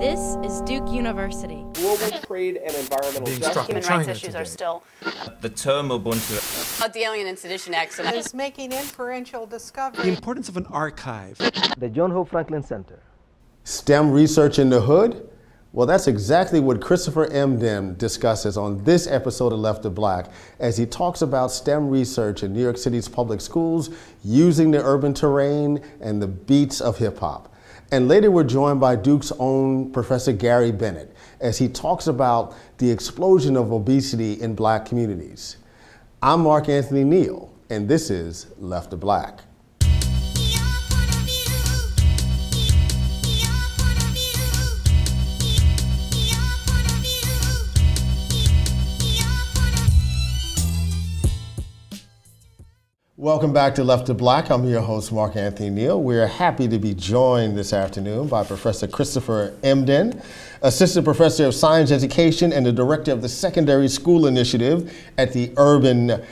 This is Duke University. Global trade and environmental justice. Human rights issues are still. The term Ubuntu. The Alien and Sedition Acts. Is making inferential discovery. The importance of an archive. The John Hope Franklin Center. STEM research in the hood? Well, that's exactly what Christopher Emdin discusses on this episode of Left of Black as he talks about STEM research in New York City's public schools using the urban terrain and the beats of hip hop. And later we're joined by Duke's own Professor Gary Bennett as he talks about the explosion of obesity in black communities. I'm Anthony Neal, and this is Left of Black. Welcome back to Left of Black. I'm your host, Anthony Neal. We're happy to be joined this afternoon by Professor Christopher Emdin, Assistant Professor of Science Education and the Director of the Secondary School Initiative at the Urban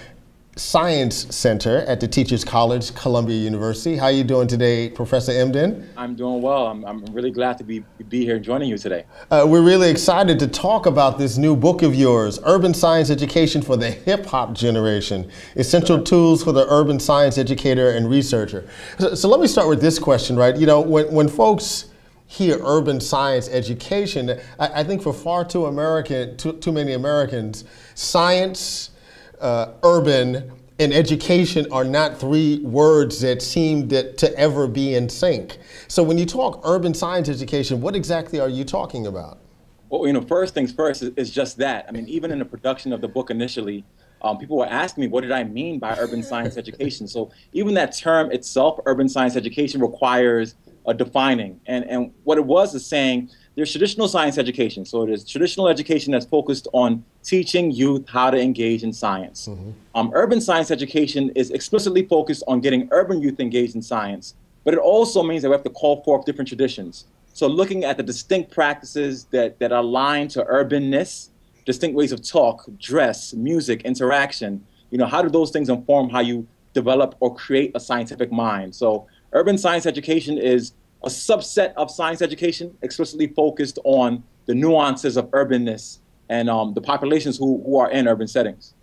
Science Center at the Teachers College, Columbia University. How are you doing today, Professor Emdin? I'm doing well. I'm really glad to be here joining you today. We're really excited to talk about this new book of yours, Urban Science Education for the Hip Hop Generation, Essential Tools for the Urban Science Educator and Researcher. So let me start with this question, right? You know, when folks hear urban science education, I think for far too many Americans, science, urban, and education are not three words that seem to ever be in sync. So when you talk urban science education, what exactly are you talking about? Well, you know, first things first is just that. I mean, even in the production of the book initially, people were asking me, what did I mean by urban science education? So even that term itself, urban science education, requires a defining. And what it was is saying there's traditional science education. So it is traditional education that's focused on teaching youth how to engage in science. Mm-hmm. Urban science education is explicitly focused on getting urban youth engaged in science. But it also means that we have to call forth different traditions. So looking at the distinct practices that align to urbanness, distinct ways of talk, dress, music, interaction, you know, how do those things inform how you develop or create a scientific mind? So urban science education is a subset of science education explicitly focused on the nuances of urbanness and the populations who are in urban settings.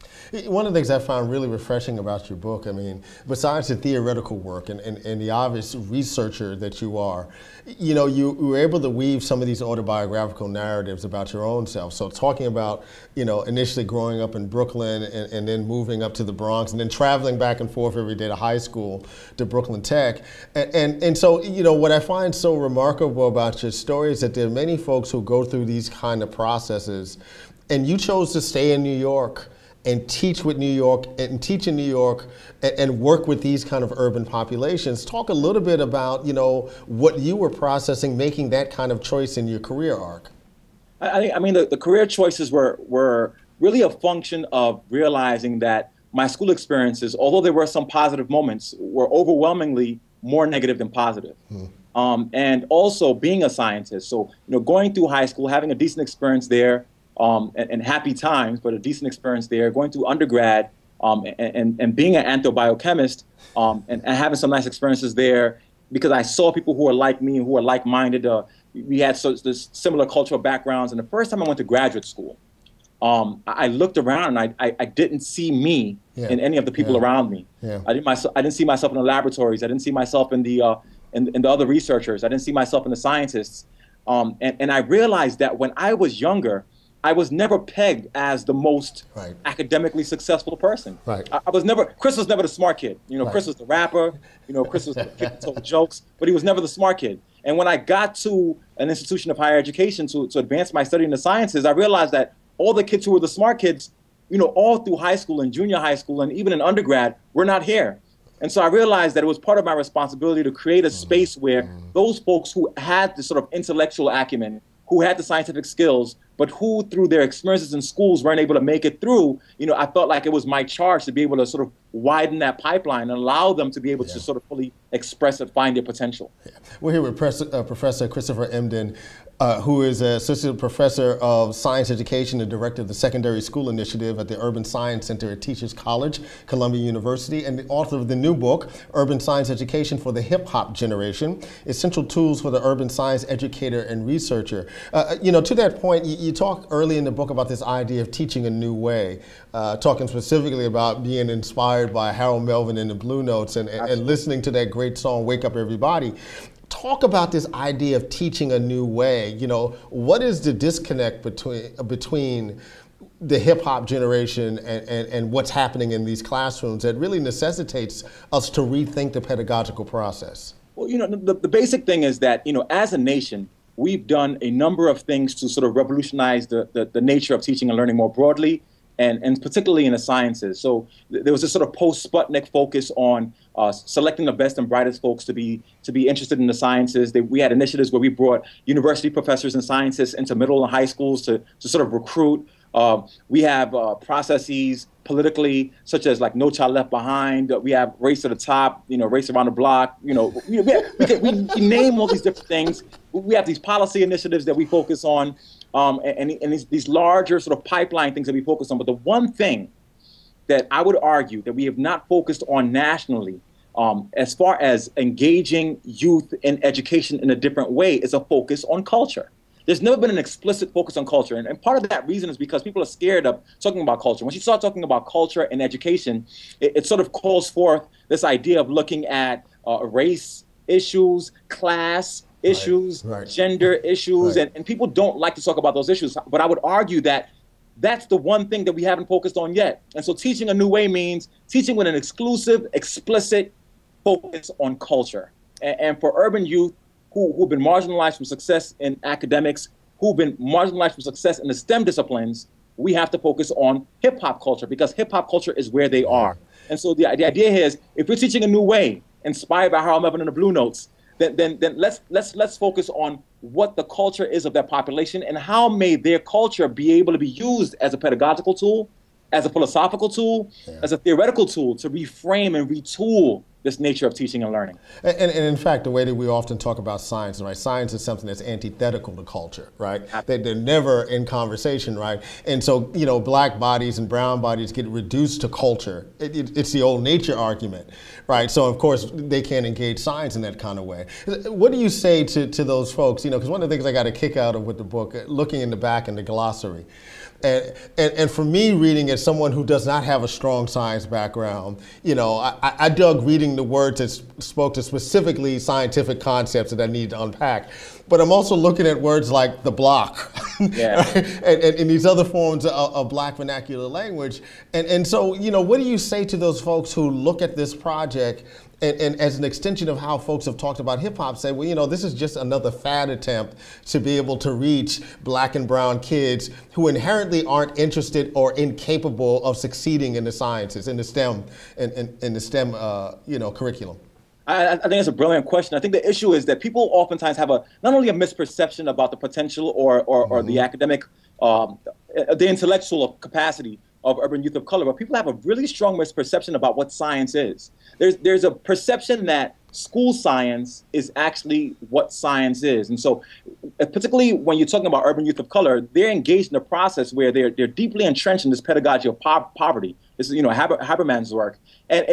One of the things I found really refreshing about your book, I mean, besides the theoretical work and the obvious researcher that you are, you know, you were able to weave some of these autobiographical narratives about your own self. So talking about, you know, initially growing up in Brooklyn and then moving up to the Bronx and then traveling back and forth every day to high school to Brooklyn Tech. And so, you know, what I find so remarkable about your story is that there are many folks who go through these kind of processes, and you chose to stay in New York and teach with New York and teach in New York and work with these kind of urban populations. Talk a little bit about, you know, what you were processing, making that kind of choice in your career arc. I mean, the career choices were really a function of realizing that my school experiences, although there were some positive moments, were overwhelmingly more negative than positive. And also being a scientist, so, you know, going through high school, having a decent experience there, and happy times, but a decent experience there, going through undergrad and being an anthobiochemist and having some nice experiences there because I saw people who were like me and who were like-minded. We had this similar cultural backgrounds. And the first time I went to graduate school, I looked around and I didn't see me in any of the people around me. I didn't see myself in the laboratories. I didn't see myself in the other researchers. I didn't see myself in the scientists. And I realized that when I was younger, I was never pegged as the most academically successful person. Chris was never the smart kid. You know, Chris was the rapper. You know, Chris was the kid that told jokes, but he was never the smart kid. And when I got to an institution of higher education to advance my study in the sciences, I realized that all the kids who were the smart kids, you know, all through high school and junior high school and even in undergrad, were not here. And so I realized that it was part of my responsibility to create a space where those folks who had the sort of intellectual acumen, who had the scientific skills, but who through their experiences in schools weren't able to make it through, you know, I felt like it was my charge to be able to sort of widen that pipeline and allow them to be able to sort of fully express and find their potential. We're here with Professor Christopher Emdin. who is an assistant professor of science education and director of the Secondary School Initiative at the Urban Science Center at Teachers College, Columbia University, and the author of the new book, Urban Science Education for the Hip Hop Generation, Essential Tools for the Urban Science Educator and Researcher. To that point, you talk early in the book about this idea of teaching a new way, talking specifically about being inspired by Harold Melvin and the Blue Notes and listening to that great song, Wake Up Everybody. Talk about this idea of teaching a new way. What is the disconnect between the hip hop generation and what's happening in these classrooms that really necessitates us to rethink the pedagogical process? Well, the basic thing is that, as a nation, we've done a number of things to sort of revolutionize the nature of teaching and learning more broadly, and particularly in the sciences. So there was a sort of post-Sputnik focus on selecting the best and brightest folks to be interested in the sciences. We had initiatives where we brought university professors and scientists into middle and high schools to sort of recruit. We have processes politically, such as like No Child Left Behind. We have Race to the Top, Race Around the Block. We name all these different things. We have these policy initiatives that we focus on. And these larger sort of pipeline things that we focus on. But the one thing that I would argue that we have not focused on nationally, as far as engaging youth in education in a different way, is a focus on culture. There's never been an explicit focus on culture. And part of that reason is because people are scared of talking about culture. Once you start talking about culture and education, it sort of calls forth this idea of looking at race issues, class issues, gender issues, and people don't like to talk about those issues. But I would argue that that's the one thing that we haven't focused on yet. And so teaching a new way means teaching with an exclusive, explicit focus on culture. And for urban youth who've been marginalized from success in academics, who've been marginalized from success in the STEM disciplines, we have to focus on hip hop culture, because hip hop culture is where they are. And so the idea here is, if we're teaching a new way, inspired by Harold Melvin and the Blue Notes, then let's focus on what the culture is of that population, and how may their culture be able to be used as a pedagogical tool, as a philosophical tool, as a theoretical tool to reframe and retool this nature of teaching and learning. And in fact, the way that we often talk about science, right? Science is something that's antithetical to culture, right? They're never in conversation, right? And so, black bodies and brown bodies get reduced to culture. It's the old nature argument, right? So of course, they can't engage science in that kind of way. What do you say to those folks? Because one of the things I got a kick out of with the book, looking in the back in the glossary, and for me, reading as someone who does not have a strong science background, I dug reading the words that spoke to specifically scientific concepts that I need to unpack. But I'm also looking at words like the block, and these other forms of black vernacular language. And so, what do you say to those folks who look at this project and as an extension of how folks have talked about hip hop, say, well, this is just another fad attempt to be able to reach black and brown kids who inherently aren't interested or incapable of succeeding in the sciences, in the STEM, in the STEM, curriculum? I think it's a brilliant question. I think the issue is that people oftentimes have not only a misperception about the potential or the academic, the intellectual capacity of urban youth of color, but people have a really strong misperception about what science is. There's a perception that school science is actually what science is. And so particularly when you're talking about urban youth of color, they're engaged in a process where they're deeply entrenched in this pedagogy of poverty. This is, Haberman's work. And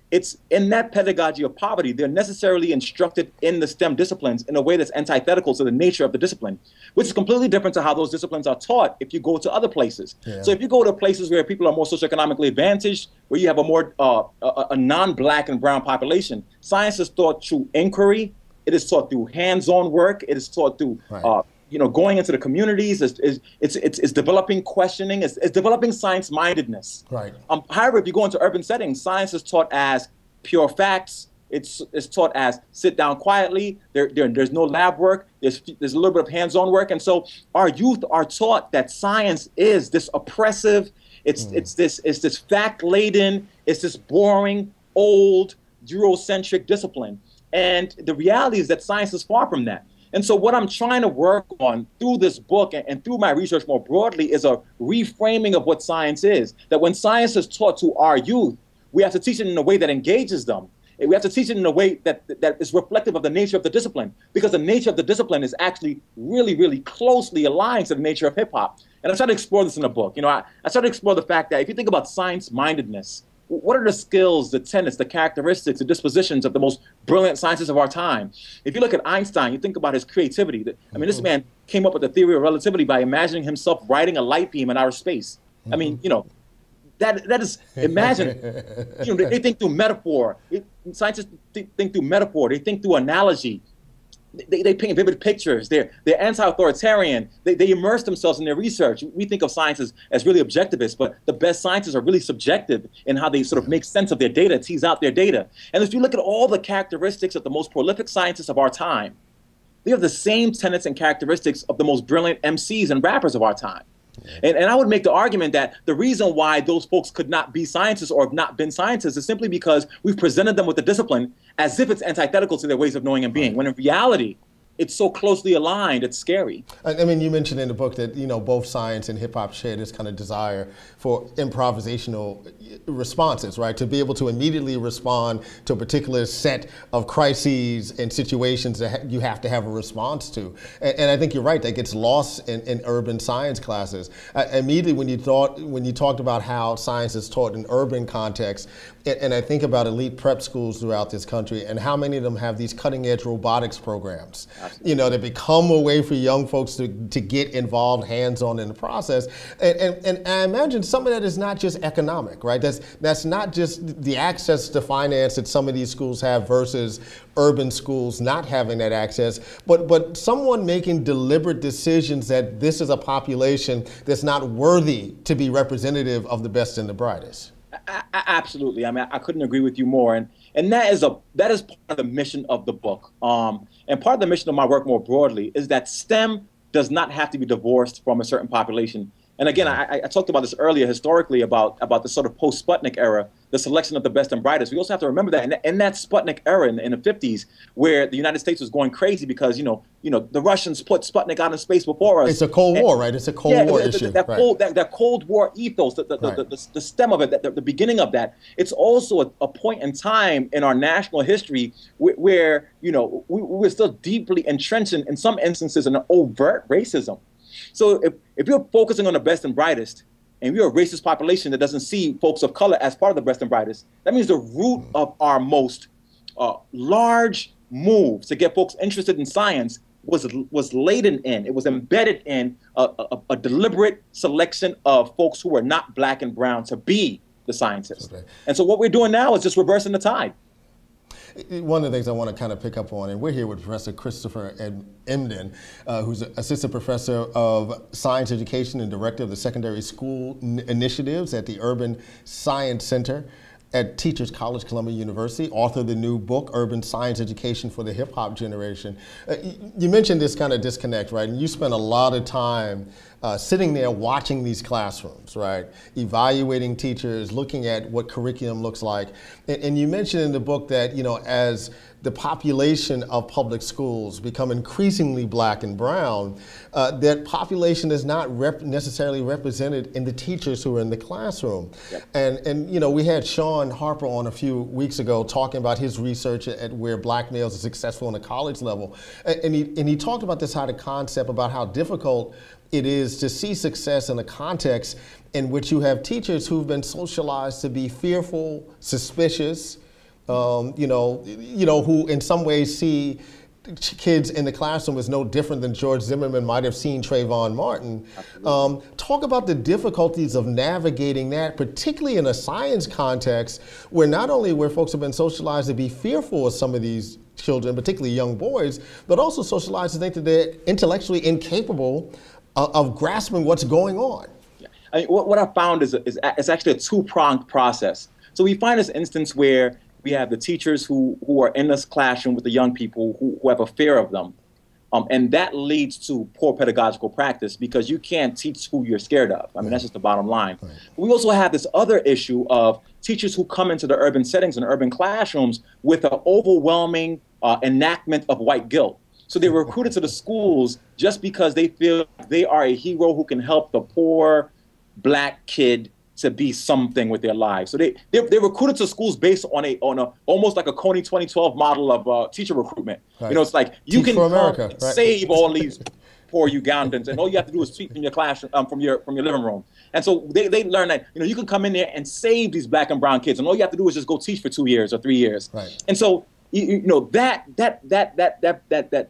it's in that pedagogy of poverty, they're necessarily instructed in the STEM disciplines in a way that's antithetical to the nature of the discipline, which is completely different to how those disciplines are taught if you go to other places. Yeah. So if you go to places where people are more socioeconomically advantaged, where you have a more a non-black and brown population, science is taught through inquiry, it is taught through hands-on work, it is taught through going into the communities, it's developing questioning, it's developing science-mindedness. Right. However, if you go into urban settings, science is taught as pure facts. It's taught as sit down quietly. There's no lab work. There's a little bit of hands-on work, and so our youth are taught that science is this oppressive. It's this fact-laden. It's this boring, old, Eurocentric discipline. And the reality is that science is far from that. And so what I'm trying to work on through this book and through my research more broadly is a reframing of what science is. That when science is taught to our youth, we have to teach it in a way that engages them. We have to teach it in a way that is reflective of the nature of the discipline, because the nature of the discipline is actually really, really closely aligned to the nature of hip hop. And I try to explore this in the book. I try to explore the fact that if you think about science-mindedness, what are the skills, the tenets, the characteristics, the dispositions of the most brilliant scientists of our time? If you look at Einstein, you think about his creativity. This man came up with the theory of relativity by imagining himself riding a light beam in outer space. That is, imagine, they think through metaphor. Scientists think through metaphor. They think through analogy. They paint vivid pictures. They're anti-authoritarian. They immerse themselves in their research. We think of science as really objectivist, but the best scientists are really subjective in how they sort of make sense of their data, tease out their data. And if you look at all the characteristics of the most prolific scientists of our time, they have the same tenets and characteristics of the most brilliant MCs and rappers of our time. And I would make the argument that the reason why those folks could not be scientists or have not been scientists is simply because we've presented them with the discipline as if it's antithetical to their ways of knowing and being, when in reality, it's so closely aligned, it's scary. I mean, you mentioned in the book that, both science and hip hop share this kind of desire for improvisational responses, right? To be able to immediately respond to a particular set of crises and situations that you have to have a response to. And I think you're right, that gets lost in urban science classes. Immediately when you talked about how science is taught in urban contexts, and I think about elite prep schools throughout this country and how many of them have these cutting edge robotics programs. Absolutely. That become a way for young folks to get involved hands-on in the process. And I imagine some of that is not just economic, right? That's not just the access to finance that some of these schools have versus urban schools not having that access, but someone making deliberate decisions that this is a population that's not worthy to be representative of the best and the brightest. Absolutely. I mean, I couldn't agree with you more. And that is part of the mission of the book. And part of the mission of my work more broadly is that STEM does not have to be divorced from a certain population. And again, I talked about this earlier historically about the sort of post-Sputnik era, the selection of the best and brightest. We also have to remember that in that Sputnik era in the 50s, where the United States was going crazy because, the Russians put Sputnik out in space before us. It's a Cold War, right? It's a Cold War issue. That Cold War ethos, the stem of it, the beginning of that, it's also a point in time in our national history where we're still deeply entrenched in some instances in an overt racism. So if you're focusing on the best and brightest, and you're a racist population that doesn't see folks of color as part of the best and brightest, that means the root of our most large move to get folks interested in science was laden in, it was embedded in a deliberate selection of folks who were not black and brown to be the scientists. Okay. And so what we're doing now is just reversing the tide. One of the things I want to kind of pick up on, and we're here with Professor Christopher Emdin, who's an assistant professor of science education and director of the secondary school initiatives at the Urban Science Center at Teachers College, Columbia University, author of the new book, Urban Science Education for the Hip Hop Generation. You mentioned this kind of disconnect, right? And you spent a lot of time sitting there watching these classrooms, right? Evaluating teachers, looking at what curriculum looks like. And you mentioned in the book that, as the population of public schools become increasingly black and brown, that population is not necessarily represented in the teachers who are in the classroom. Yep. And we had Sean Harper on a few weeks ago talking about his research at where black males are successful on the college level. And he talked about this kind of concept about how difficult it is to see success in a context in which you have teachers who've been socialized to be fearful, suspicious, who in some ways see kids in the classroom as no different than George Zimmerman might have seen Trayvon Martin. Talk about the difficulties of navigating that, particularly in a science context where not only where folks have been socialized to be fearful of some of these children, particularly young boys, but also socialized to think that they're intellectually incapable of grasping what's going on. Yeah. I mean, what I found is actually a two-pronged process. So we find this instance where we have the teachers who are in this classroom with the young people who have a fear of them. And that leads to poor pedagogical practice because you can't teach who you're scared of. I mean, that's just the bottom line. Right. We also have this other issue of teachers who come into the urban settings and urban classrooms with an overwhelming enactment of white guilt. So they're recruited to the schools just because they feel they are a hero who can help the poor black kid to be something with their lives. So they're recruited to schools based on a almost like a Coney 2012 model of teacher recruitment. Right. You know, it's like you Teach can for America, right? save all these poor Ugandans, and all you have to do is tweet from your class, from your living room. And so they learn that, you know, you can come in there and save these black and brown kids, and all you have to do is just go teach for 2 years or 3 years. Right. And so you know that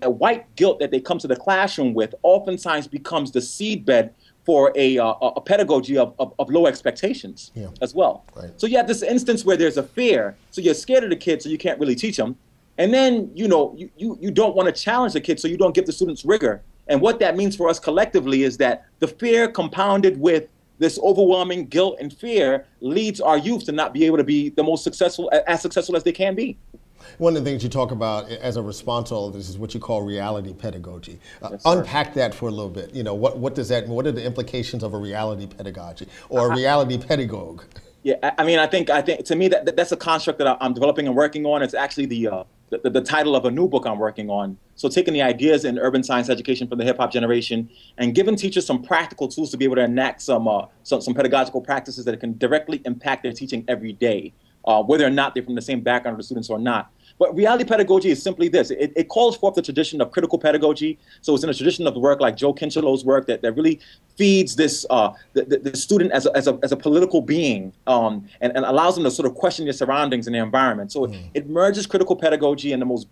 white guilt that they come to the classroom with oftentimes becomes the seedbed for a pedagogy of low expectations as well. Right. So you have this instance where there's a fear, so you're scared of the kids, so you can't really teach them. And then, you know, you don't want to challenge the kids, so you don't give the students rigor. And what that means for us collectively is that the fear compounded with this overwhelming guilt and fear leads our youth to not be able to be the most successful as they can be. One of the things you talk about as a response to all of this is what you call reality pedagogy. Yes, unpack that for a little bit. You know, what does that mean? What are the implications of a reality pedagogy or a reality pedagogue? Yeah, I mean, I think to me that's a construct that I'm developing and working on. It's actually the title of a new book I'm working on. So taking the ideas in urban science education for the hip hop generation and giving teachers some practical tools to be able to enact some pedagogical practices that can directly impact their teaching every day, whether or not they're from the same background of the students or not. But reality pedagogy is simply this. It calls forth the tradition of critical pedagogy. So it's in a tradition of the work like Joe Kinchelo's work that really feeds this the student as a political being and allows them to sort of question their surroundings and their environment. So it merges critical pedagogy and the most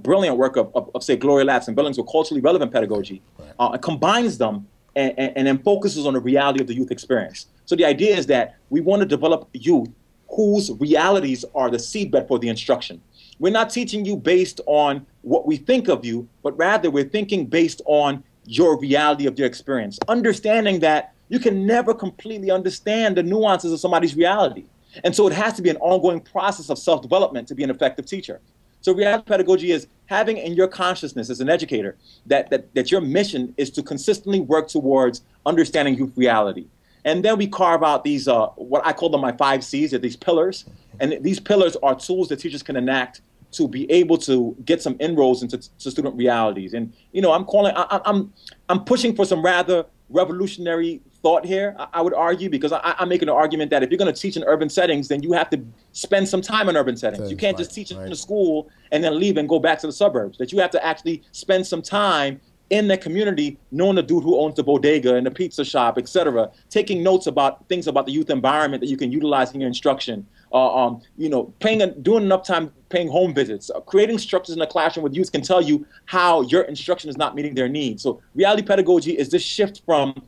brilliant work of say Gloria Latz and Billings with culturally relevant pedagogy, and combines them and then focuses on the reality of the youth experience. So the idea is that we want to develop youth whose realities are the seedbed for the instruction. We're not teaching you based on what we think of you, but rather we're thinking based on your reality of your experience, understanding that you can never completely understand the nuances of somebody's reality. And so it has to be an ongoing process of self-development to be an effective teacher. So reality pedagogy is having in your consciousness as an educator that your mission is to consistently work towards understanding youth reality. And then we carve out these, what I call them my 5 C's, these pillars. And these pillars are tools that teachers can enact to be able to get some inroads into student realities. And, you know, I'm pushing for some rather revolutionary thought here, I would argue, because I'm making an argument that if you're going to teach in urban settings, then you have to spend some time in urban settings. You can't just teach in a school and then leave and go back to the suburbs. That you have to actually spend some time in the community, knowing the dude who owns the bodega and the pizza shop, et cetera, taking notes about things about the youth environment that you can utilize in your instruction, you know, doing enough time paying home visits, creating structures in the classroom where youth can tell you how your instruction is not meeting their needs. So reality pedagogy is this shift from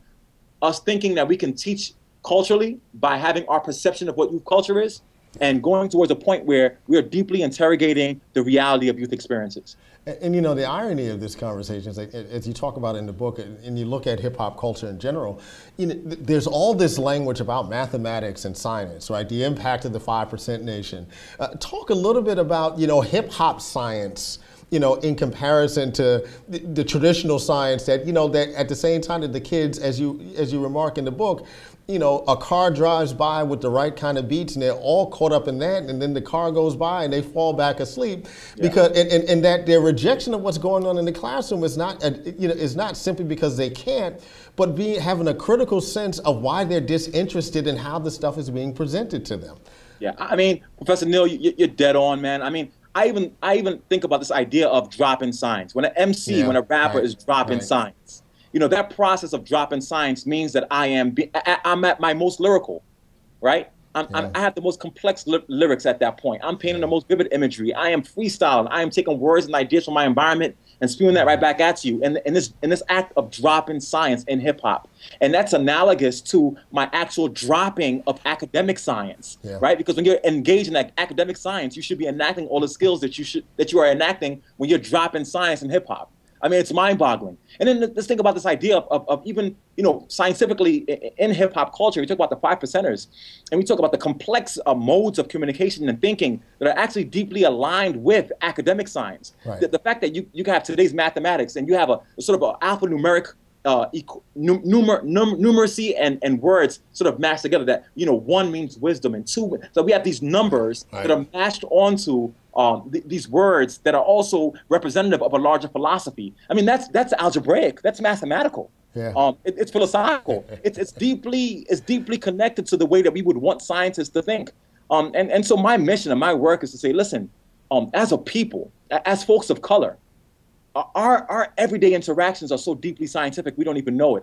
us thinking that we can teach culturally by having our perception of what youth culture is and going towards a point where we are deeply interrogating the reality of youth experiences. And you know, the irony of this conversation is, as you talk about in the book, and you look at hip hop culture in general, you know, there's all this language about mathematics and science, right? The impact of the 5% nation. Talk a little bit about, you know, hip hop science, you know, in comparison to the traditional science that, you know, that at the same time that the kids, as you remark in the book, you know, a car drives by with the right kind of beats and they're all caught up in that, and then the car goes by and they fall back asleep because and that their rejection of what's going on in the classroom is not is not simply because they can't, but having a critical sense of why they're disinterested in how the stuff is being presented to them. Yeah, I mean, Professor Neal, you're dead on, man. I mean, I even think about this idea of dropping science. When an MC, when a rapper is dropping science. You know, that process of dropping science means that I'm at my most lyrical, right? I have the most complex lyrics at that point. I'm painting the most vivid imagery. I am freestyling. I am taking words and ideas from my environment and spewing that right back at you. And in this act of dropping science in hip hop, and that's analogous to my actual dropping of academic science, right? Because when you're engaged in academic science, you should be enacting all the skills that you are enacting when you're dropping science in hip hop. I mean, it's mind-boggling. And then let's think about this idea of even, you know, scientifically in hip-hop culture, we talk about the 5%ers, and we talk about the complex modes of communication and thinking that are actually deeply aligned with academic science. Right. The fact that you can have today's mathematics and you have a sort of an alphanumeric numeracy and words sort of mashed together that, you know, 1 means wisdom and 2. So we have these numbers that are mashed onto these words that are also representative of a larger philosophy. I mean, that's algebraic. That's mathematical. Yeah. It's philosophical. It's deeply connected to the way that we would want scientists to think. And so my mission and my work is to say, listen, as a people, as folks of color, our everyday interactions are so deeply scientific we don't even know it.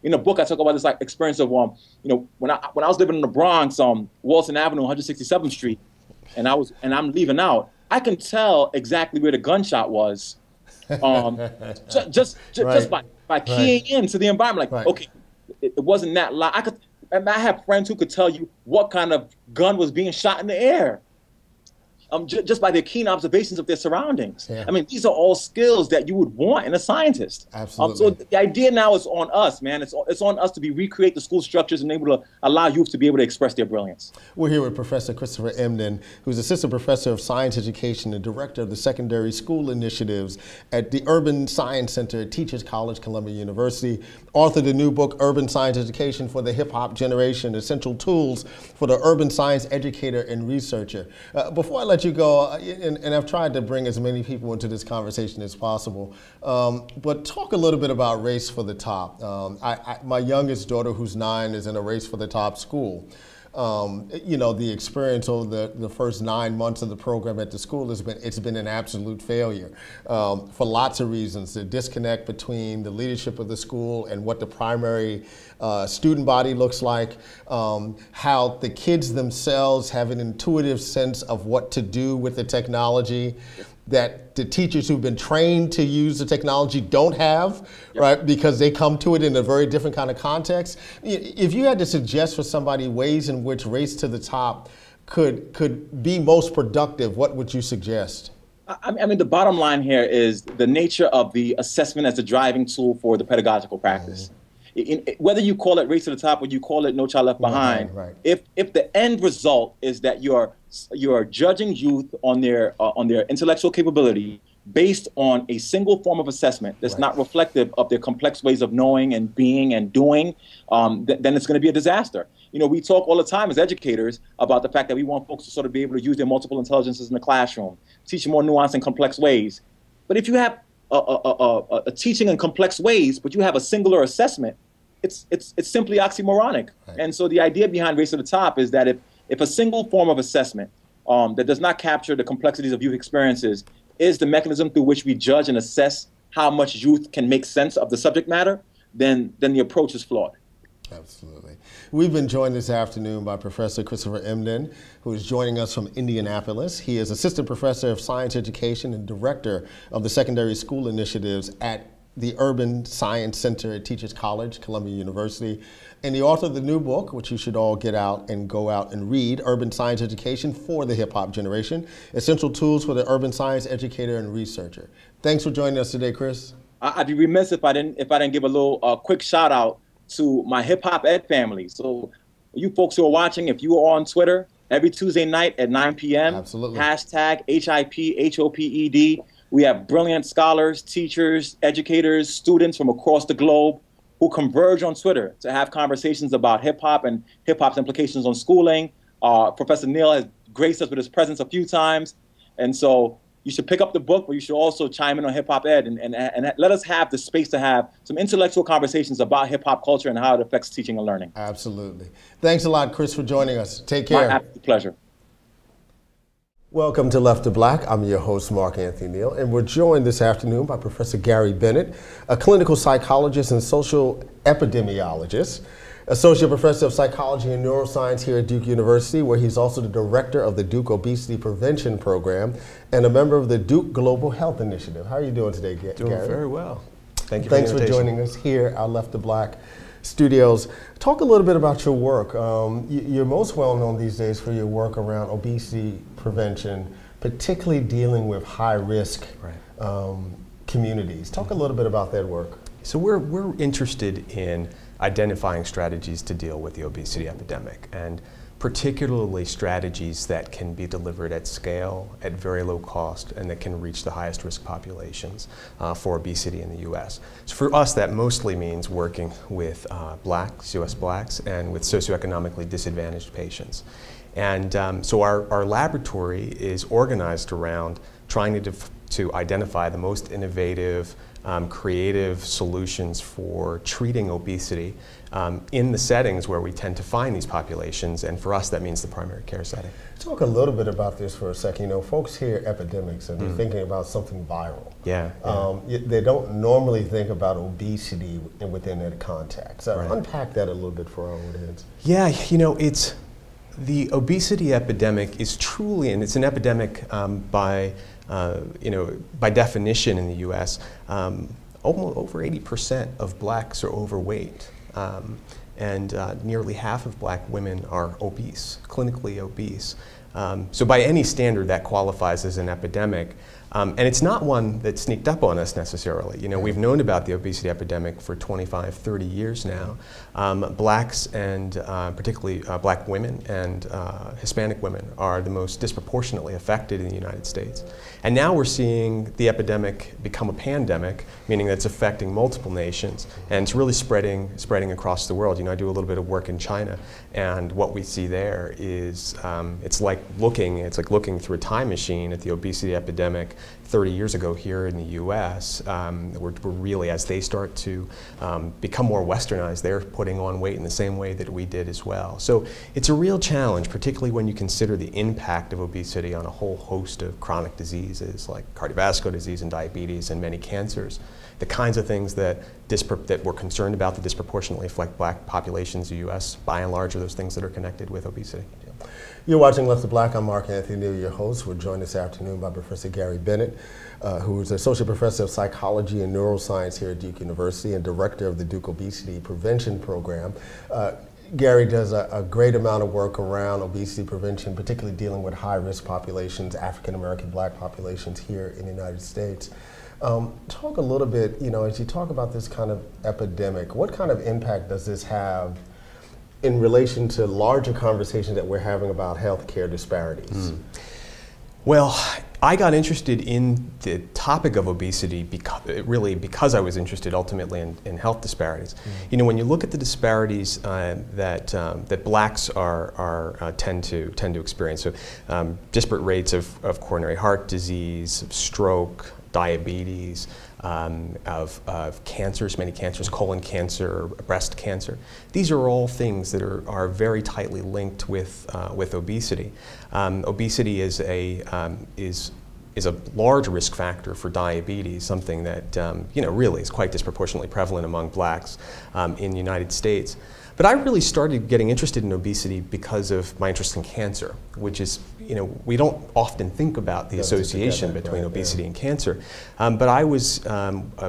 In the book, I talk about this like experience of when I was living in the Bronx, Walton Avenue, 167th Street, and I'm leaving out. I can tell exactly where the gunshot was, just by keying into the environment. Like, okay, it wasn't that loud. I have friends who could tell you what kind of gun was being shot in the air. Just by their keen observations of their surroundings. Yeah. I mean, these are all skills that you would want in a scientist. Absolutely. So the idea now is on us, man. It's on us to recreate the school structures and able to allow youth to be able to express their brilliance. We're here with Professor Christopher Emdin, who's Assistant Professor of Science Education and Director of the Secondary School Initiatives at the Urban Science Center at Teachers College, Columbia University, author of the new book, Urban Science Education for the Hip-Hop Generation, Essential Tools for the Urban Science Educator and Researcher. Before I let you go, and I've tried to bring as many people into this conversation as possible, but talk a little bit about Race for the Top. My youngest daughter, who's 9, is in a Race for the Top school. You know, the experience over the first 9 months of the program at the school it's been an absolute failure for lots of reasons. The disconnect between the leadership of the school and what the primary student body looks like, how the kids themselves have an intuitive sense of what to do with the technology that the teachers who've been trained to use the technology don't have, right? Because they come to it in a very different kind of context. If you had to suggest for somebody ways in which Race to the Top could be most productive, what would you suggest? I mean, the bottom line here is the nature of the assessment as a driving tool for the pedagogical practice. Whether you call it Race to the Top or you call it No Child Left Behind, if the end result is that you are judging youth on their intellectual capability based on a single form of assessment that's not reflective of their complex ways of knowing and being and doing, then it's going to be a disaster. You know, we talk all the time as educators about the fact that we want folks to sort of be able to use their multiple intelligences in the classroom, teach in more nuanced and complex ways. But if you have a teaching in complex ways, but you have a singular assessment, it's simply oxymoronic. And so the idea behind Race to the Top is that if a single form of assessment that does not capture the complexities of youth experiences is the mechanism through which we judge and assess how much youth can make sense of the subject matter, then the approach is flawed. Absolutely. We've been joined this afternoon by Professor Christopher Emdin, who is joining us from Indianapolis. He is Assistant Professor of Science Education and Director of the Secondary School Initiatives at the Urban Science Center at Teachers College, Columbia University, and the author of the new book, which you should all get out and go out and read, Urban Science Education for the Hip-Hop Generation, Essential Tools for the Urban Science Educator and Researcher. Thanks for joining us today, Chris. I'd be remiss if I didn't give a little quick shout out to my hip-hop ed family. So you folks who are watching, if you are on Twitter, every Tuesday night at 9 p.m., Absolutely. hashtag HIPHOPED. We have brilliant scholars, teachers, educators, students from across the globe who converge on Twitter to have conversations about hip-hop and hip-hop's implications on schooling. Professor Neal has graced us with his presence a few times. And so you should pick up the book, but you should also chime in on hip-hop ed and let us have the space to have some intellectual conversations about hip-hop culture and how it affects teaching and learning. Absolutely. Thanks a lot, Chris, for joining us. Take care. My absolute pleasure. Welcome to Left to Black. I'm your host, Mark Anthony Neal, and we're joined this afternoon by Professor Gary Bennett, a clinical psychologist and social epidemiologist, Associate Professor of Psychology and Neuroscience here at Duke University, where he's also the Director of the Duke Obesity Prevention Program and a member of the Duke Global Health Initiative. How are you doing today, Gary? Doing very well. Thank you Thanks for joining us here at our Left to Black studios. Talk a little bit about your work. You're most well known these days for your work around obesity prevention, particularly dealing with high-risk communities. Talk a little bit about that work. So we're interested in identifying strategies to deal with the obesity epidemic, and particularly strategies that can be delivered at scale, at very low cost, and that can reach the highest risk populations for obesity in the U.S. So for us, that mostly means working with blacks, U.S. blacks, and with socioeconomically disadvantaged patients. And so our laboratory is organized around trying to identify the most innovative, creative solutions for treating obesity in the settings where we tend to find these populations, and for us that means the primary care setting. Talk a little bit about this for a second. You know, folks hear epidemics and they're thinking about something viral. Yeah. They don't normally think about obesity within that context. So Right. unpack that a little bit for our audience. Yeah, you know, the obesity epidemic is truly, and it's an epidemic by definition in the U.S. Almost over 80% of blacks are overweight, and nearly half of black women are obese, clinically obese. So by any standard, that qualifies as an epidemic. And it's not one that sneaked up on us necessarily. You know, we've known about the obesity epidemic for 25, 30 years now. Blacks and particularly black women and Hispanic women are the most disproportionately affected in the United States. And now we're seeing the epidemic become a pandemic, meaning that it's affecting multiple nations, and it's really spreading across the world. You know, I do a little bit of work in China, and what we see there is it's like looking through a time machine at the obesity epidemic 30 years ago here in the U.S. We're really, as they start to become more westernized, they're putting on weight in the same way that we did as well. So it's a real challenge, particularly when you consider the impact of obesity on a whole host of chronic diseases like cardiovascular disease and diabetes and many cancers. The kinds of things that we're concerned about that disproportionately affect black populations in the U.S., by and large, are those things that are connected with obesity. You're watching Left to Black. I'm Mark Anthony Neal, your host. We're joined this afternoon by Professor Gary Bennett, who is Associate Professor of Psychology and Neuroscience here at Duke University and Director of the Duke Obesity Prevention Program. Gary does a great amount of work around obesity prevention, particularly dealing with high-risk populations, African-American black populations here in the United States. Talk a little bit, you know, as you talk about this kind of epidemic, what kind of impact does this have in relation to larger conversations that we're having about healthcare disparities? Well, I got interested in the topic of obesity because I was interested ultimately in health disparities. You know, when you look at the disparities that blacks tend to experience, so disparate rates of coronary heart disease, of stroke, diabetes, of cancers, many cancers, colon cancer, breast cancer. These are all things that are very tightly linked with obesity. Obesity is a large risk factor for diabetes, something that you know, really is quite disproportionately prevalent among blacks in the United States. But I really started getting interested in obesity because of my interest in cancer, which is, you know, we don't often think about the association between obesity and cancer. But I was,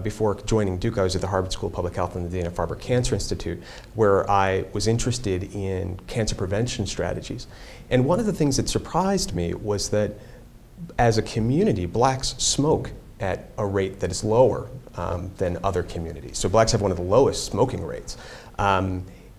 before joining Duke, I was at the Harvard School of Public Health and the Dana-Farber Cancer Institute, where I was interested in cancer prevention strategies. And one of the things that surprised me was that as a community, blacks smoke at a rate that is lower than other communities. So blacks have one of the lowest smoking rates.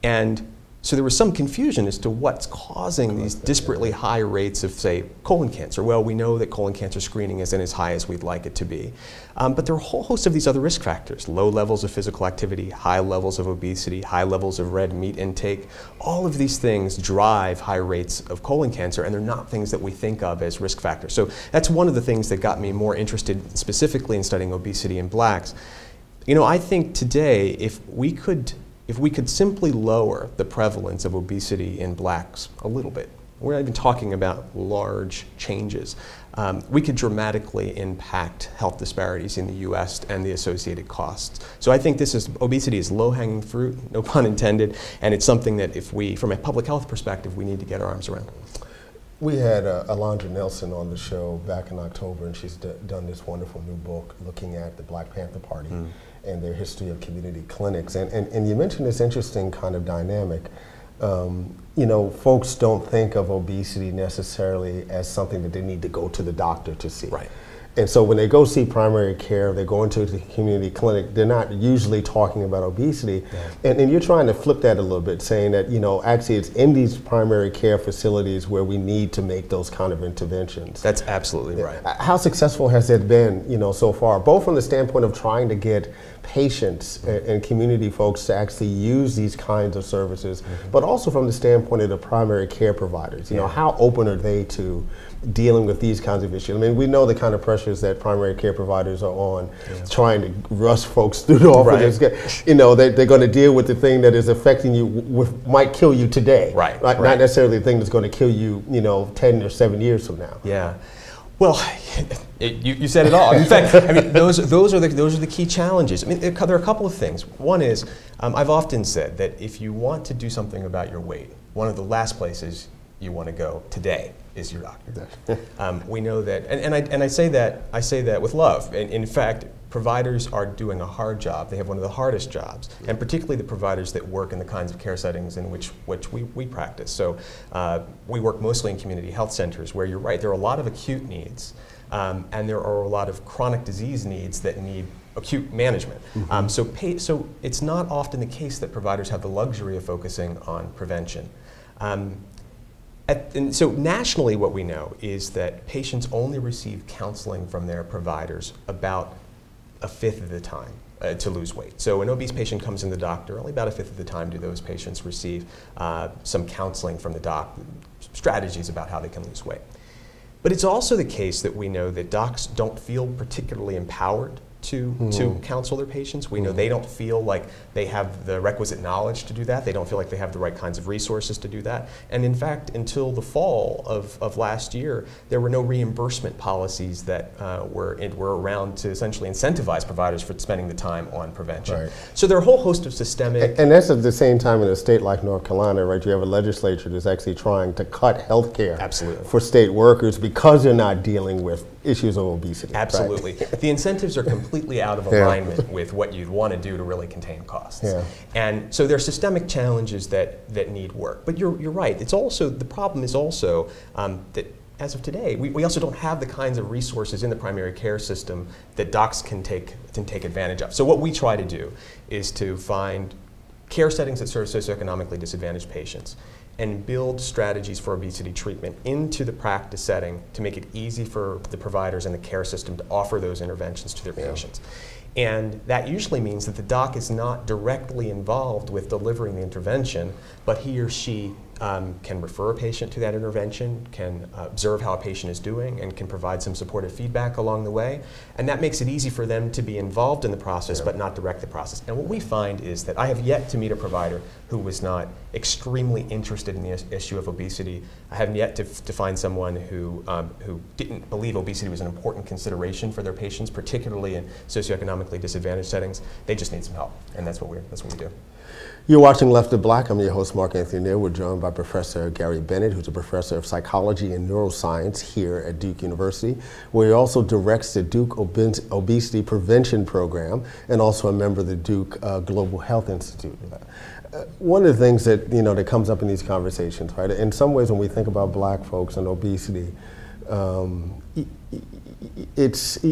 And so there was some confusion as to what's causing these disparately high rates of, say, colon cancer. Well, we know that colon cancer screening isn't as high as we'd like it to be. But there are a whole host of these other risk factors: low levels of physical activity, high levels of obesity, high levels of red meat intake. All of these things drive high rates of colon cancer, and they're not things that we think of as risk factors. So that's one of the things that got me more interested specifically in studying obesity in blacks. You know, I think today, if we could simply lower the prevalence of obesity in blacks a little bit, we're not even talking about large changes, we could dramatically impact health disparities in the U.S. and the associated costs. So I think obesity is low-hanging fruit, no pun intended, and it's something that from a public health perspective, we need to get our arms around. We had Alondra Nelson on the show back in October, and she's done this wonderful new book looking at the Black Panther Party and their history of community clinics. And you mentioned this interesting kind of dynamic. You know, folks don't think of obesity necessarily as something that they need to go to the doctor to see. Right. And so when they go see primary care, they go into the community clinic, they're not usually talking about obesity. Yeah. And you're trying to flip that a little bit, saying that, you know, actually it's in these primary care facilities where we need to make those kind of interventions. That's absolutely right. How successful has that been, you know, so far, both from the standpoint of trying to get patients and community folks to actually use these kinds of services, but also from the standpoint of the primary care providers. You know, how open are they to dealing with these kinds of issues? I mean, we know the kind of pressures that primary care providers are on, trying to rush folks through the office. You know, they're going to deal with the thing that is affecting you, might kill you today. Not necessarily the thing that's going to kill you, you know, 10 or 7 years from now. Yeah. Well, you said it all. In fact, I mean, those are the key challenges. I mean, there are a couple of things. One is, I've often said that if you want to do something about your weight, one of the last places you want to go today is your doctor. We know that, and I say that with love. And in fact, providers are doing a hard job. They have one of the hardest jobs, and particularly the providers that work in the kinds of care settings in which we practice. So we work mostly in community health centers, where you're right, there are a lot of acute needs, and there are a lot of chronic disease needs that need acute management. So it's not often the case that providers have the luxury of focusing on prevention. And so nationally, what we know is that patients only receive counseling from their providers about a fifth of the time to lose weight. So an obese patient comes in the doctor, only about a fifth of the time do those patients receive some counseling from the doc, strategies about how they can lose weight. But it's also the case that we know that docs don't feel particularly empowered to counsel their patients. We know they don't feel like they have the requisite knowledge to do that. They don't feel like they have the right kinds of resources to do that. And in fact, until the fall of last year, there were no reimbursement policies that were around to essentially incentivize providers for spending the time on prevention. So there are a whole host of systemic... And that's at the same time in a state like North Carolina, right? You have a legislature that's actually trying to cut health care for state workers because they're not dealing with issues of obesity. Absolutely. The incentives are completely out of alignment with what you'd want to do to really contain costs. And so there are systemic challenges that need work. But you're right. It's also, the problem is also that as of today, we also don't have the kinds of resources in the primary care system that docs can take advantage of. So what we try to do is to find care settings that serve socioeconomically disadvantaged patients and build strategies for obesity treatment into the practice setting to make it easy for the providers and the care system to offer those interventions to their patients. And that usually means that the doc is not directly involved with delivering the intervention, but he or she can refer a patient to that intervention, can observe how a patient is doing, and can provide some supportive feedback along the way. And that makes it easy for them to be involved in the process, but not direct the process. And what we find is that I have yet to meet a provider who was not extremely interested in the issue of obesity. I have yet to find someone who didn't believe obesity was an important consideration for their patients, particularly in socioeconomically disadvantaged settings. They just need some help, and that's what we do. You're watching Left of Black. I'm your host, Mark Anthony Neal. We're joined by Professor Gary Bennett, who's a professor of psychology and neuroscience here at Duke University, where he also directs the Duke Obesity Prevention Program and also a member of the Duke Global Health Institute. One of the things that, that comes up in these conversations, right? In some ways, when we think about black folks and obesity, it's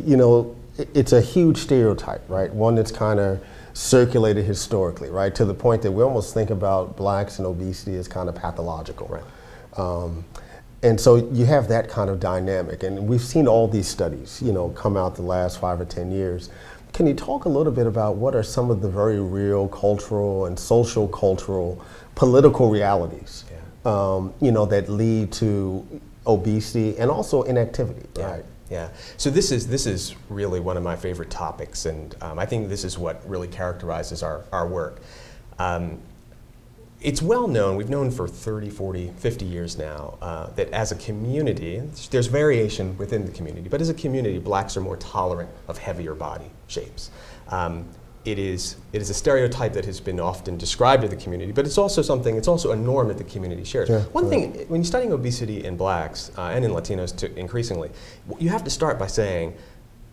a huge stereotype, right? One that's kind of circulated historically, right? To the point that we almost think about blacks and obesity as kind of pathological. And so you have that kind of dynamic, and we've seen all these studies, come out the last 5 or 10 years. Can you talk a little bit about what are some of the very real cultural and social cultural political realities, that lead to obesity and also inactivity, right? Yeah, so this is really one of my favorite topics, and I think this is what really characterizes our work. It's well known, we've known for 30, 40, 50 years now, that as a community, there's variation within the community, but as a community, blacks are more tolerant of heavier body shapes. It is a stereotype that has been often described to the community, but it's also a norm that the community shares. One thing, when you're studying obesity in blacks and in Latinos increasingly, you have to start by saying,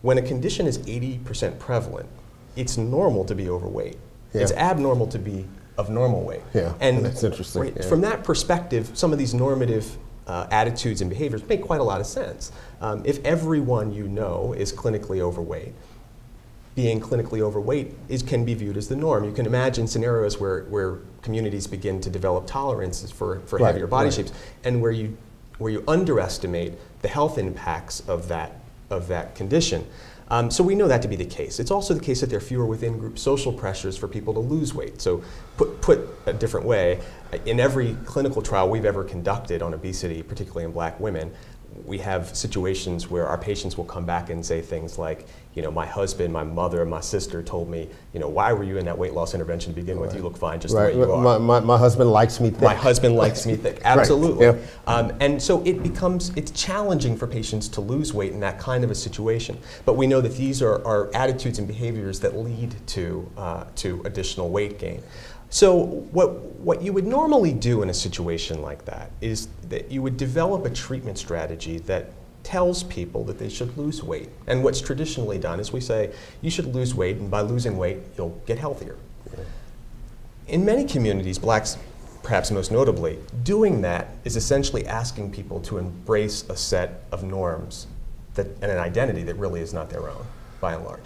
when a condition is 80% prevalent, it's normal to be overweight. It's abnormal to be of normal weight. And that's interesting. From that perspective, some of these normative attitudes and behaviors make quite a lot of sense. If everyone you know is clinically overweight, being clinically overweight can be viewed as the norm. You can imagine scenarios where communities begin to develop tolerances for heavier body shapes, and where you underestimate the health impacts of that condition. So we know that to be the case. It's also the case that there are fewer within-group social pressures for people to lose weight. So put a different way, in every clinical trial we've ever conducted on obesity, particularly in black women, we have situations where our patients will come back and say things like, you know, my husband, my mother, my sister told me, you know, why were you in that weight loss intervention to begin with? You look fine just the way you are. My husband likes me thick. My husband likes me thick, absolutely. Right. Yeah. And so it's challenging for patients to lose weight in that kind of a situation. But we know that these are attitudes and behaviors that lead to additional weight gain. So what you would normally do in a situation like that is that you would develop a treatment strategy that tells people that they should lose weight. And what's traditionally done is we say, you should lose weight, and by losing weight, you'll get healthier. Yeah. In many communities, blacks perhaps most notably, doing that is essentially asking people to embrace a set of norms and an identity that really is not their own, by and large.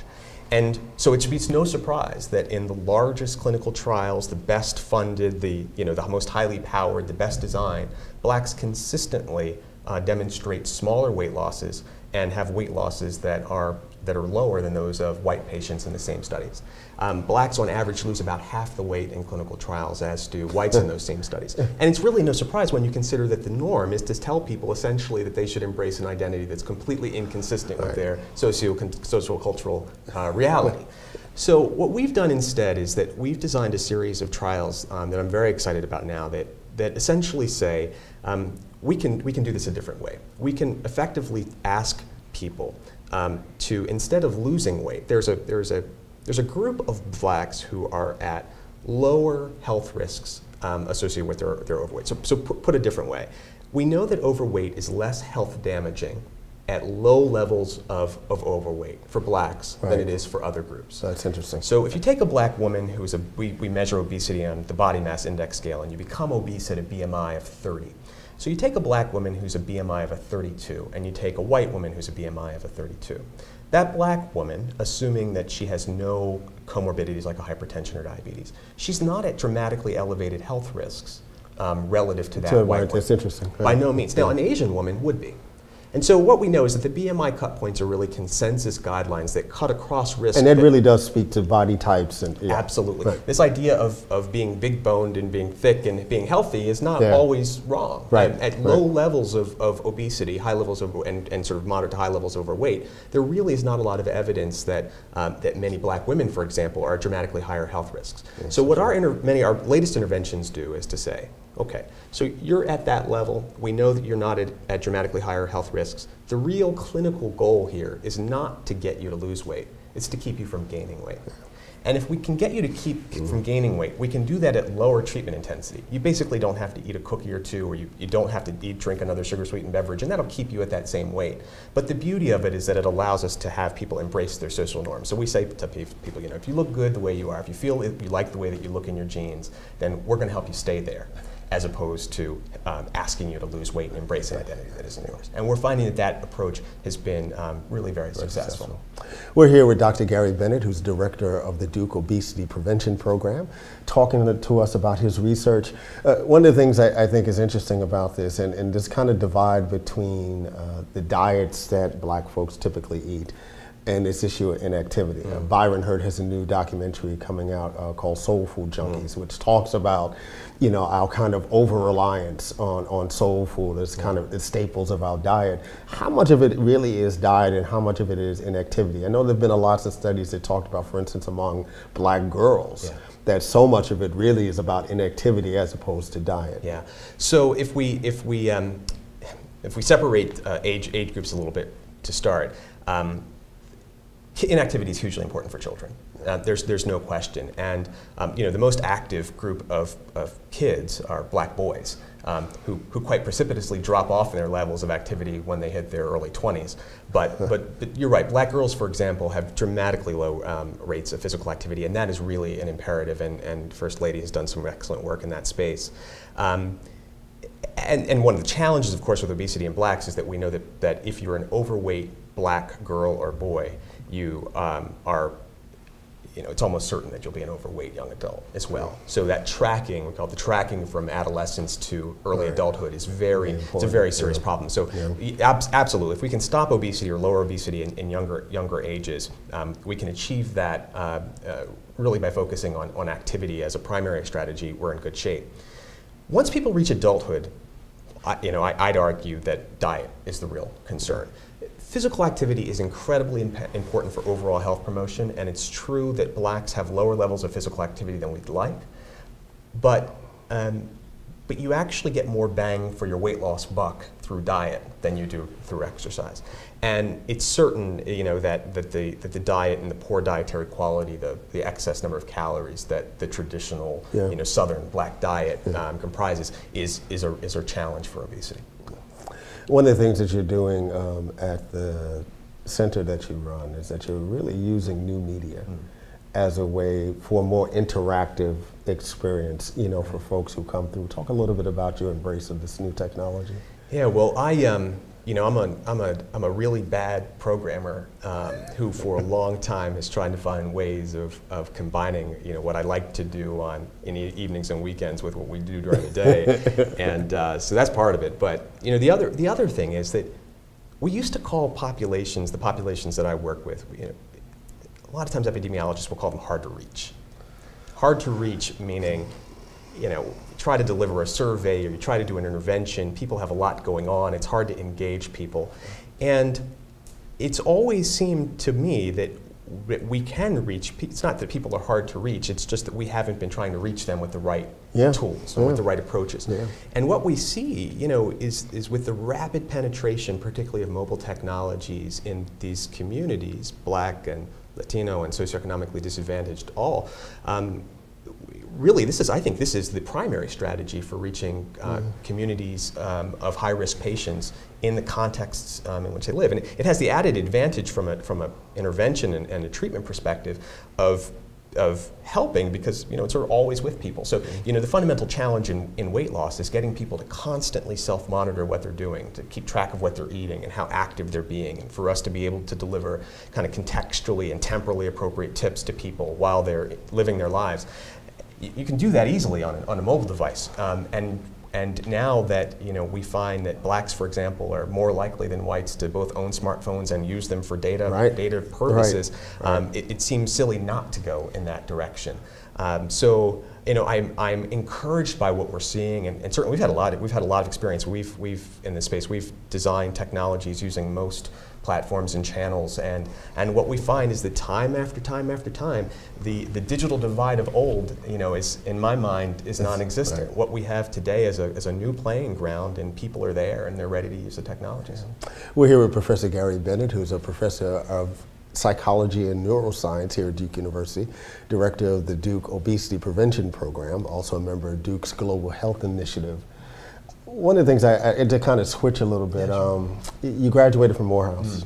And so it should be no surprise that in the largest clinical trials, the best funded, the most highly powered, the best designed, blacks consistently demonstrate smaller weight losses and have weight losses that are lower than those of white patients in the same studies. Blacks on average lose about half the weight in clinical trials as do whites in those same studies. And it's really no surprise when you consider that the norm is to tell people essentially that they should embrace an identity that's completely inconsistent with their socio-cultural reality. So what we've done instead is that we've designed a series of trials that I'm very excited about now that essentially say we can do this a different way. We can effectively ask people to, instead of losing weight, there's a group of blacks who are at lower health risks associated with their overweight. So put a different way, we know that overweight is less health damaging at low levels of overweight for blacks than it is for other groups. That's interesting. So if you take a black woman who's we measure obesity on the body mass index scale, and you become obese at a BMI of 30. So you take a black woman who's a BMI of a 32, and you take a white woman who's a BMI of a 32. That black woman, assuming that she has no comorbidities like a hypertension or diabetes, she's not at dramatically elevated health risks relative to that white woman. That's interesting. By no means. Now, an Asian woman would be. And so what we know is that the BMI cut points are really consensus guidelines that cut across risk. And that really does speak to body types. And absolutely. Right. This idea of being big boned and being thick and being healthy is not always wrong. Right. At low levels of obesity, high levels of, and sort of moderate to high levels of overweight, there really is not a lot of evidence that that many black women, for example, are dramatically higher health risks. Yes, so what our latest interventions do is to say, okay, so you're at that level. We know that you're not at dramatically higher health risks. The real clinical goal here is not to get you to lose weight. It's to keep you from gaining weight. And if we can get you to keep from gaining weight, we can do that at lower treatment intensity. You basically don't have to eat a cookie or two, or you don't have to drink another sugar-sweetened beverage, and that'll keep you at that same weight. But the beauty of it is that it allows us to have people embrace their social norms. So we say to people, you know, if you look good the way you are, if you feel you like the way that you look in your jeans, then we're going to help you stay there, as opposed to asking you to lose weight and embrace an identity that isn't yours. And we're finding that that approach has been really very successful. We're here with Dr. Gary Bennett, who's director of the Duke Obesity Prevention Program, talking to us about his research. One of the things I think is interesting about this, and this kind of divide between the diets that black folks typically eat and this issue of inactivity. Byron Hurt has a new documentary coming out called Soul Food Junkies, which talks about, you know, our kind of over-reliance on soul food as kind of the staples of our diet. How much of it really is diet and how much of it is inactivity? I know there have been lots of studies that talked about, for instance, among black girls, that so much of it really is about inactivity as opposed to diet. Yeah. So if we separate age groups a little bit to start, inactivity is hugely important for children. There's no question. And you know, the most active group of kids are black boys who quite precipitously drop off in their levels of activity when they hit their early 20s. But you're right, black girls, for example, have dramatically low rates of physical activity, and that is really an imperative, and First Lady has done some excellent work in that space. And one of the challenges, of course, with obesity in blacks is that we know that if you're an overweight black girl or boy, you it's almost certain that you'll be an overweight young adult as well. So that tracking, we call it the tracking from adolescence to early adulthood, is it's a very serious problem. So absolutely, if we can stop obesity or lower obesity in younger ages, we can achieve that really by focusing on activity as a primary strategy. We're in good shape. Once people reach adulthood, I'd argue that diet is the real concern. Physical activity is incredibly important for overall health promotion, and it's true that blacks have lower levels of physical activity than we'd like, but you actually get more bang for your weight loss buck through diet than you do through exercise. And it's certain, that the diet and the poor dietary quality, the excess number of calories that the traditional, Southern black diet comprises is a challenge for obesity. One of the things that you're doing at the center that you run is that you're really using new media as a way for a more interactive experience, for folks who come through. Talk a little bit about your embrace of this new technology. Yeah, well, I'm a really bad programmer who for a long time is trying to find ways of combining what I like to do in evenings and weekends with what we do during the day, and so that's part of it. But the other thing is that we used to call the populations that I work with, a lot of times epidemiologists will call them hard to reach. Hard to reach meaning, try to deliver a survey or you try to do an intervention, people have a lot going on, it's hard to engage people. And it's always seemed to me that we can reach, it's not that people are hard to reach, it's just that we haven't been trying to reach them with the right tools and with the right approaches. Yeah. And what we see, is with the rapid penetration, particularly of mobile technologies in these communities, Black and Latino and socioeconomically disadvantaged all, really, I think this is the primary strategy for reaching communities of high-risk patients in the contexts in which they live. And it has the added advantage from an intervention and a treatment perspective of helping, because it's sort of always with people. So the fundamental challenge in weight loss is getting people to constantly self-monitor what they're doing, to keep track of what they're eating and how active they're being, and for us to be able to deliver kind of contextually and temporally appropriate tips to people while they're living their lives. You can do that easily on a mobile device, and now that we find that blacks, for example, are more likely than whites to both own smartphones and use them for data purposes, it seems silly not to go in that direction. So I'm encouraged by what we're seeing, and certainly we've had a lot of experience. We've in this space we've designed technologies using most platforms and channels, and what we find is that time after time after time, the digital divide of old, is, in my mind, is non-existent. What we have today is a new playing ground, and people are there and they're ready to use the technologies. We're here with Professor Gary Bennett, who's a professor of psychology and neuroscience here at Duke University, director of the Duke Obesity Prevention Program, also a member of Duke's Global Health Initiative. One of the things, to kind of switch a little bit, you graduated from Morehouse,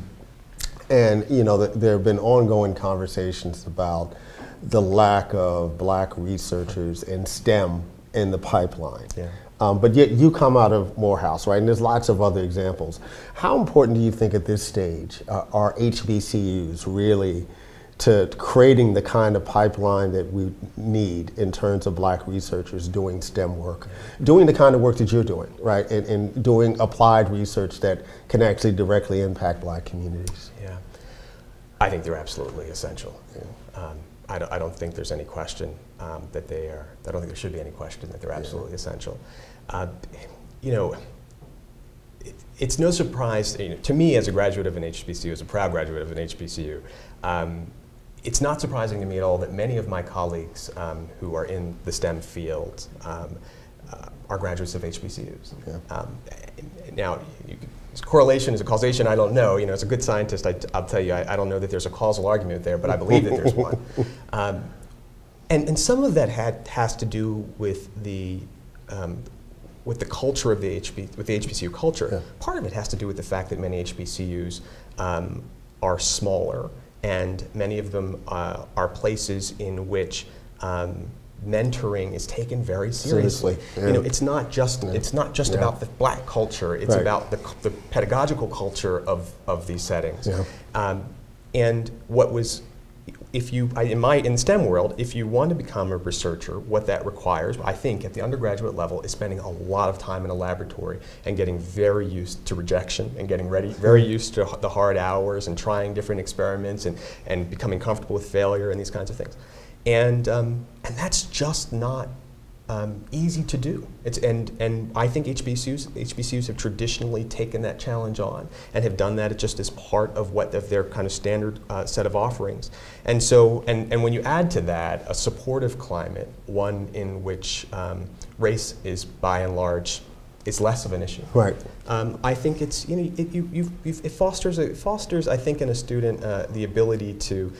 and there have been ongoing conversations about the lack of black researchers in STEM in the pipeline. But yet you come out of Morehouse, right? And there's lots of other examples. How important do you think at this stage are HBCUs really to creating the kind of pipeline that we need in terms of black researchers doing STEM work, doing the kind of work that you're doing, right? And doing applied research that can actually directly impact black communities? Yeah, I think they're absolutely essential. I don't think there's any question that they are. I don't think there should be any question that they're absolutely essential. It's no surprise to me, as a graduate of an HBCU, as a proud graduate of an HBCU, it's not surprising to me at all that many of my colleagues who are in the STEM field are graduates of HBCUs. Now, correlation is a causation, I don't know. As a good scientist, I'll tell you, I don't know that there's a causal argument there, but I believe that there's one. And some of that has to do with the culture of the HBCU culture. Part of it has to do with the fact that many HBCUs are smaller, and many of them are places in which mentoring is taken very seriously. It's not just about the black culture. It's about the pedagogical culture of these settings. And what was in the STEM world, if you want to become a researcher, what that requires, I think, at the undergraduate level, is spending a lot of time in a laboratory and getting very used to rejection and getting very used to the hard hours and trying different experiments and becoming comfortable with failure and these kinds of things. And that's just not easy to do. And I think HBCUs have traditionally taken that challenge on and have done that just as part of their kind of standard set of offerings. And so, and when you add to that a supportive climate, one in which race is by and large is less of an issue. Right. I think it's, it fosters, I think, in a student the ability to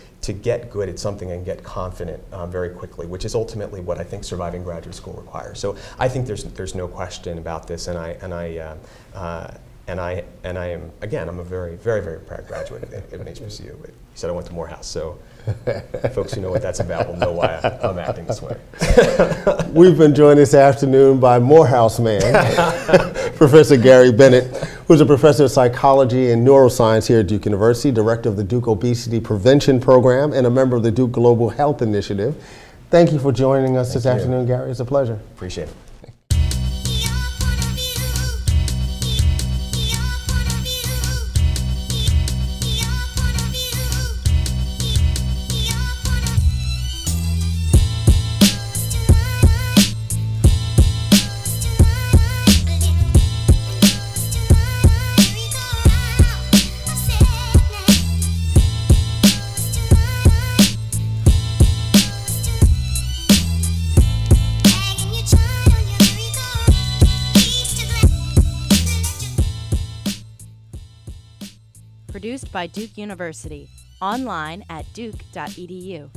get good at something and get confident very quickly, which is ultimately what I think surviving graduate school requires. So I think there's no question about this, and I am, again, I'm a very, very, very proud graduate of an HBCU. But you said I went to Morehouse, so folks who know what that's about will know why I'm acting this way. We've been joined this afternoon by Morehouse man, Professor Gary Bennett, who's a professor of psychology and neuroscience here at Duke University, director of the Duke Obesity Prevention Program, and a member of the Duke Global Health Initiative. Thank you for joining us this afternoon, Gary. It's a pleasure. Appreciate it. Produced by Duke University. Online at duke.edu.